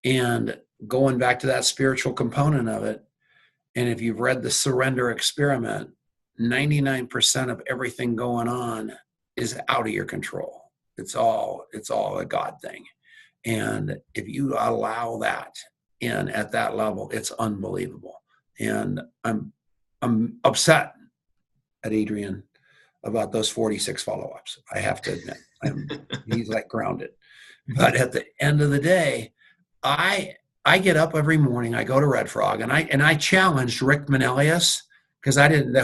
And going back to that spiritual component of it, and if you've read the Surrender Experiment, 99% of everything going on is out of your control. It's all a God thing. And if you allow that in at that level, it's unbelievable. And I'm upset at Adrian about those 46 follow-ups. I have to admit, he's like grounded. But at the end of the day, I get up every morning, I go to Red Frog, and I challenged Rick Manelius, because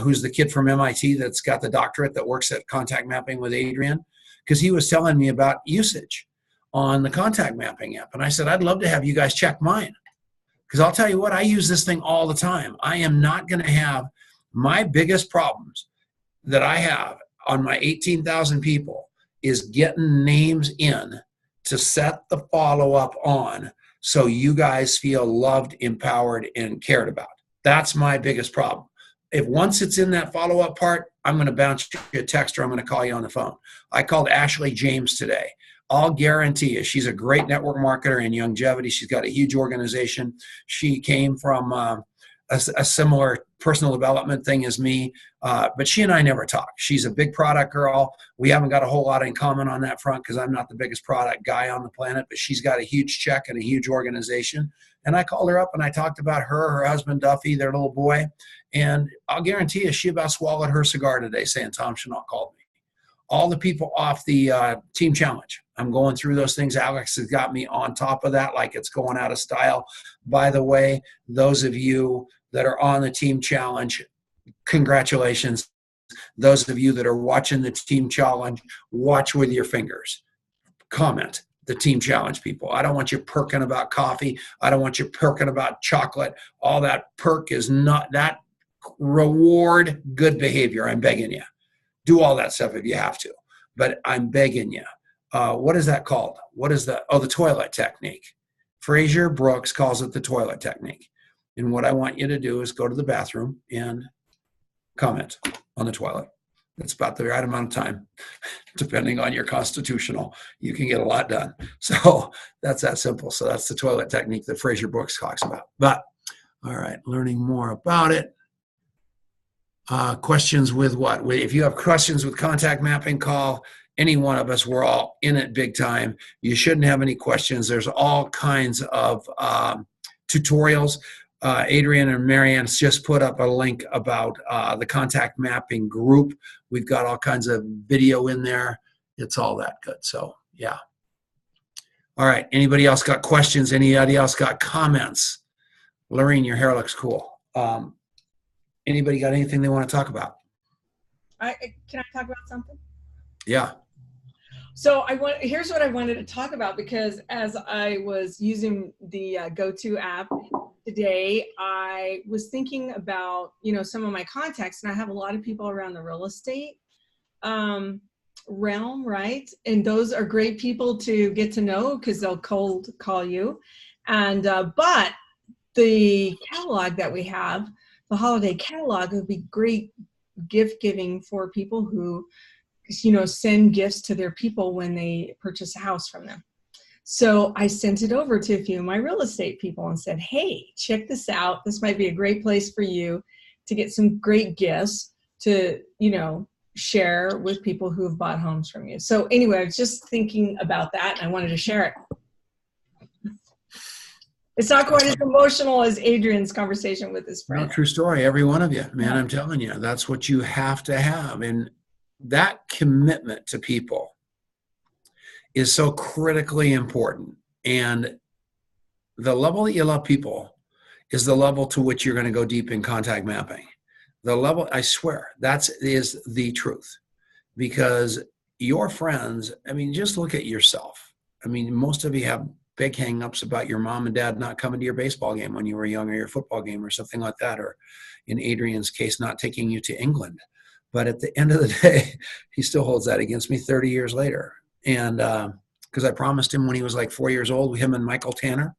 who's the kid from MIT that's got the doctorate that works at contact mapping with Adrian, because he was telling me about usage on the contact mapping app. And I said, I'd love to have you guys check mine. Because I'll tell you what, I use this thing all the time. I am not going to have my biggest problems that I have on my 18,000 people is getting names in to set the follow-up on so you guys feel loved, empowered, and cared about. That's my biggest problem. If once it's in that follow-up part, I'm going to bounce you a text or I'm going to call you on the phone. I called Ashley James today. I'll guarantee you, she's a great network marketer in longevity. She's got a huge organization. She came from a similar personal development thing as me, but she and I never talk. She's a big product girl. We haven't got a whole lot in common on that front because I'm not the biggest product guy on the planet, but she's got a huge check and a huge organization. And I called her up and I talked about her husband, Duffy, their little boy. And I'll guarantee you, she about swallowed her cigar today saying, Tom Chenault called me. All the people off the team challenge, I'm going through those things. Alex has got me on top of that like it's going out of style. By the way, those of you that are on the team challenge, congratulations. Those of you that are watching the team challenge, watch with your fingers. Comment the team challenge people. I don't want you perking about coffee. I don't want you perking about chocolate. All that perk is not that. Reward good behavior. I'm begging you. Do all that stuff if you have to, but I'm begging you. What is that called? What is that? Oh, the toilet technique. Fraser Brooks calls it the toilet technique. And what I want you to do is go to the bathroom and comment on the toilet. It's about the right amount of time, depending on your constitutional. You can get a lot done. So that's that simple. So that's the toilet technique that Fraser Brooks talks about. But all right, learning more about it. Questions with what? If you have questions with contact mapping, call any one of us. We're all in it big time. You shouldn't have any questions. There's all kinds of tutorials. Adrian and Marianne just put up a link about the contact mapping group. We've got all kinds of video in there. It's all that good. So yeah. All right. Anybody else got questions? Anybody else got comments? Lorene, your hair looks cool. Anybody got anything they want to talk about? Can I talk about something? Yeah. So here's what I wanted to talk about, because as I was using the GoTo app today, I was thinking about, some of my contacts, and I have a lot of people around the real estate realm, right? And those are great people to get to know because they'll cold call you. And but the catalog that we have, the holiday catalog, would be great gift giving for people who, send gifts to their people when they purchase a house from them. So I sent it over to a few of my real estate people and said, hey, check this out. This might be a great place for you to get some great gifts to, share with people who have bought homes from you. So anyway, I was just thinking about that and I wanted to share it. It's not quite as emotional as Adrian's conversation with his friend. No, true story. Every one of you, man, I'm telling you, that's what you have to have. And that commitment to people is so critically important. And the level that you love people is the level to which you're going to go deep in contact mapping. The level, I swear, that is the truth. Because your friends, just look at yourself. Most of you have big hang-ups about your mom and dad not coming to your baseball game when you were young, or your football game or something like that, or in Adrian's case, not taking you to England. But at the end of the day, he still holds that against me 30 years later. And because I promised him when he was like 4 years old, him and Michael Tanner,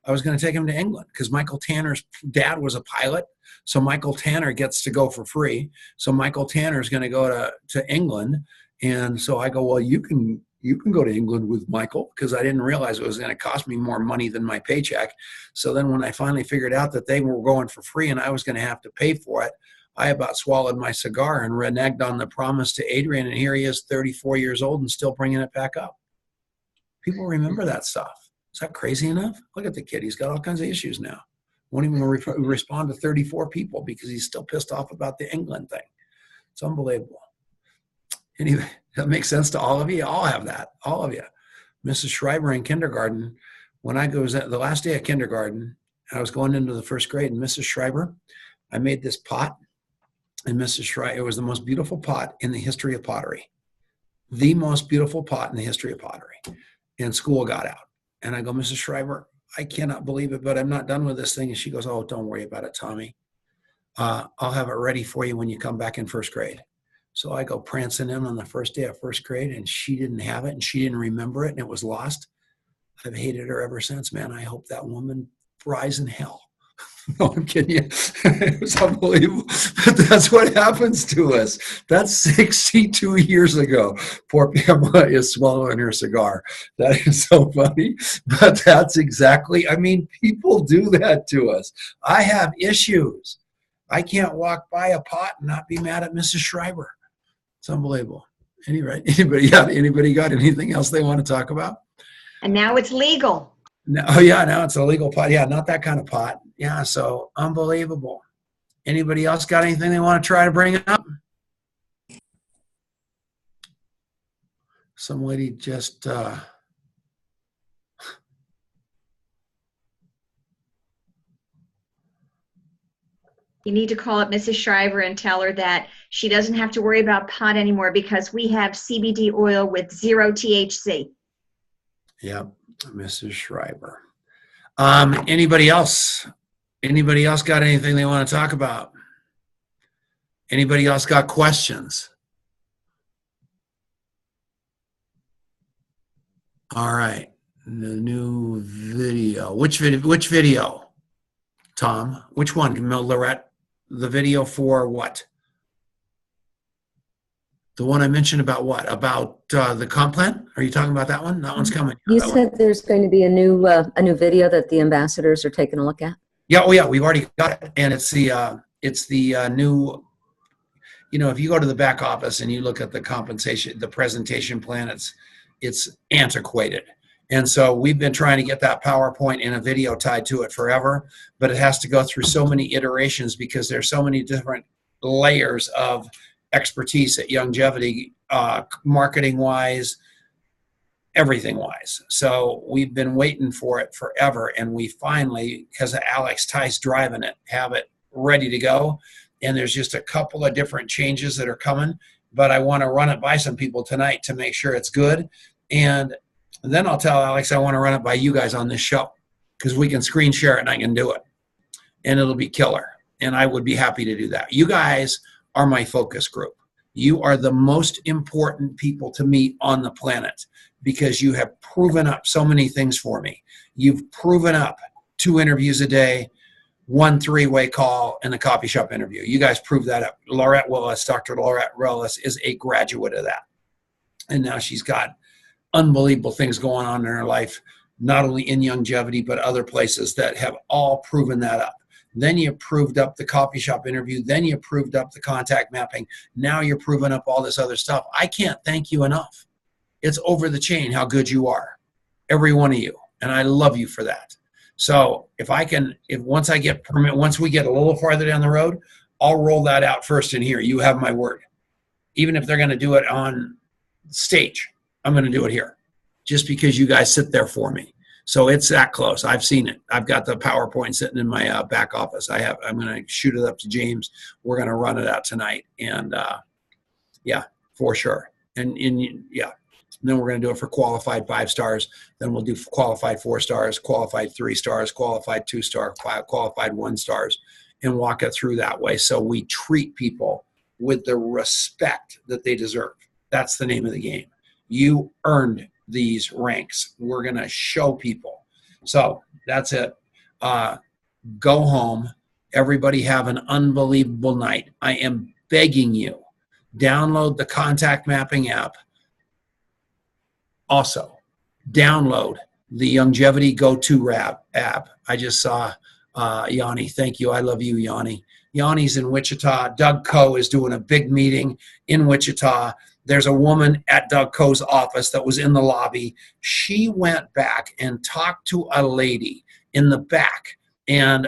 I was going to take him to England because Michael Tanner's dad was a pilot. So Michael Tanner gets to go for free. So Michael Tanner is going to go to England. And so I go, well, you can go to England with Michael, because I didn't realize it was going to cost me more money than my paycheck. So then when I finally figured out that they were going for free and I was going to have to pay for it, I about swallowed my cigar and reneged on the promise to Adrian, and here he is, 34 years old and still bringing it back up. People remember that stuff. Is that crazy enough? Look at the kid. He's got all kinds of issues now. Won't even respond to 34 people because he's still pissed off about the England thing. It's unbelievable. Anyway, that makes sense to all of you? All have that, all of you. Mrs. Schreiber in kindergarten, when I goes the last day of kindergarten, I was going into the first grade, and Mrs. Schreiber, I made this pot, and Mrs. Schreiber, it was the most beautiful pot in the history of pottery. The most beautiful pot in the history of pottery. And school got out. And I go, Mrs. Schreiber, I cannot believe it, but I'm not done with this thing. And she goes, oh, don't worry about it, Tommy. I'll have it ready for you when you come back in first grade. So I go prancing in on the first day of first grade, and she didn't have it, and she didn't remember it, and it was lost. I've hated her ever since, man. I hope that woman fries in hell. No, I'm kidding you. It was unbelievable. But that's what happens to us. That's 62 years ago. Poor Pamela is swallowing her cigar. That is so funny. But that's exactly, people do that to us. I have issues. I can't walk by a pot and not be mad at Mrs. Schreiber. It's unbelievable. Anyway, anybody got anything else they want to talk about? And now it's legal. No, oh yeah, now it's a legal pot. Yeah, not that kind of pot. Yeah, so unbelievable. Anybody else got anything they want to try to bring up? Some lady just You need to call up Mrs. Schreiber and tell her that she doesn't have to worry about pot anymore because we have CBD oil with 0 THC. Yep, Mrs. Schreiber. Anybody else? Anybody else got anything they want to talk about? Anybody else got questions? All right, the new video. Which video? Tom, which one? Lorette, the video for what? The one I mentioned about what? About the comp plan? Are you talking about that one? That one's coming. You That said there's going to be a new video that the ambassadors are taking a look at. Yeah, oh yeah, we've already got it, and it's the new. You know, if you go to the back office and you look at the compensation, the presentation plan, it's antiquated, and so we've been trying to get that PowerPoint and a video tied to it forever, but it has to go through so many iterations because there's so many different layers of expertise at Longevity, marketing wise, everything wise. So we've been waiting for it forever, and we finally, because Alex Tice driving it, have it ready to go. And there's just a couple of different changes that are coming, but I want to run it by some people tonight to make sure it's good. And then I'll tell Alex I want to run it by you guys on this show, because we can screen share it and I can do it, and it'll be killer. And I would be happy to do that. You guys are my focus group. You are the most important people to meet on the planet, because you have proven up so many things for me. You've proven up 2 interviews a day, 1 3-way call, and a coffee shop interview. You guys proved that up. Laurette Willis, Dr. Laurette Willis, is a graduate of that. And now she's got unbelievable things going on in her life, not only in Longevity, but other places that have all proven that up. Then you proved up the coffee shop interview. Then you proved up the contact mapping. Now you're proving up all this other stuff. I can't thank you enough. It's over the chain how good you are, every one of you. And I love you for that. So once we get a little farther down the road, I'll roll that out first in here. You have my word. Even if they're going to do it on stage, I'm going to do it here, just because you guys sit there for me. So it's that close. I've seen it. I've got the PowerPoint sitting in my back office. I'm going to shoot it up to James. We're going to run it out tonight. And yeah, for sure. And yeah. And then we're going to do it for qualified 5 stars. Then we'll do qualified 4 stars, qualified 3 stars, qualified 2 star, qualified 1 stars, and walk it through that way. So we treat people with the respect that they deserve. That's the name of the game. You earned these ranks. We're going to show people. So that's it. Go home. Everybody have an unbelievable night. I am begging you, download the contact mapping app. Also, download the Longevity Go-To app. I just saw Yanni. Thank you. I love you, Yanni. Yanni's in Wichita. Doug Coe is doing a big meeting in Wichita. There's a woman at Doug Coe's office that was in the lobby. She went back and talked to a lady in the back. And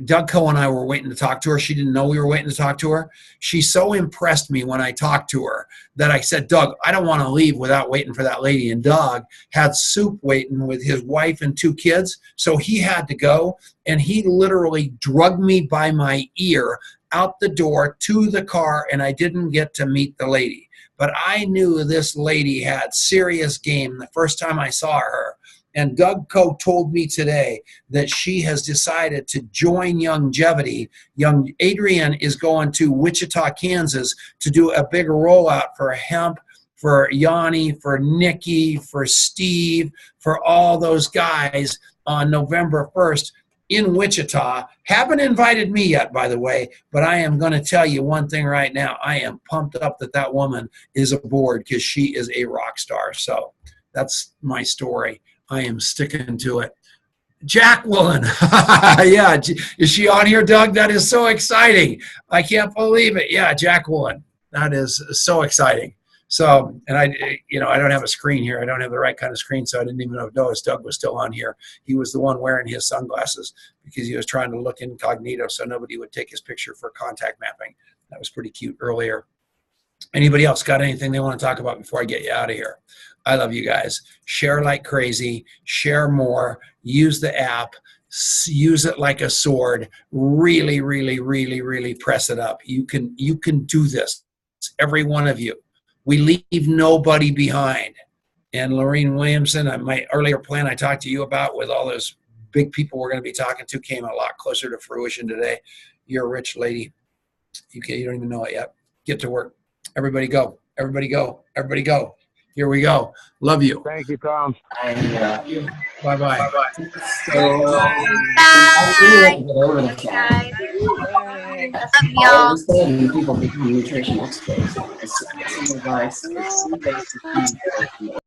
Doug Coe and I were waiting to talk to her. She didn't know we were waiting to talk to her. She so impressed me when I talked to her that I said, Doug, I don't want to leave without waiting for that lady. And Doug had soup waiting with his wife and 2 kids, so he had to go. And he literally drugged me by my ear out the door to the car, and I didn't get to meet the lady. But I knew this lady had serious game the first time I saw her. And Doug Coe told me today that she has decided to join Longevity. Adrienne is going to Wichita, Kansas to do a big rollout for hemp, for Yanni, for Nikki, for Steve, for all those guys on November 1st in Wichita. Haven't invited me yet, by the way, but I am going to tell you one thing right now. I am pumped up that woman is aboard, because she is a rock star. So that's my story. I am sticking to it. Jacqueline, yeah, is she on here, Doug? That is so exciting. I can't believe it. Yeah, Jacqueline, that is so exciting. So, and I don't have a screen here. I don't have the right kind of screen, so I didn't even notice Doug was still on here. He was the one wearing his sunglasses because he was trying to look incognito so nobody would take his picture for contact mapping. That was pretty cute earlier. Anybody else got anything they want to talk about before I get you out of here? I love you guys. Share like crazy. Share more. Use the app. Use it like a sword. Really, really, really, really press it up. You can do this. Every one of you. We leave nobody behind. And Lorene Williamson, my earlier plan I talked to you about with all those big people we're going to be talking to, came a lot closer to fruition today. You're a rich lady. You don't even know it yet. Get to work. Everybody go. Everybody go. Everybody go. Here we go. Love you. Thank you, Tom. Bye-bye. Bye. Bye. All of a sudden, people become nutrition experts. It's advice. It's food-based food.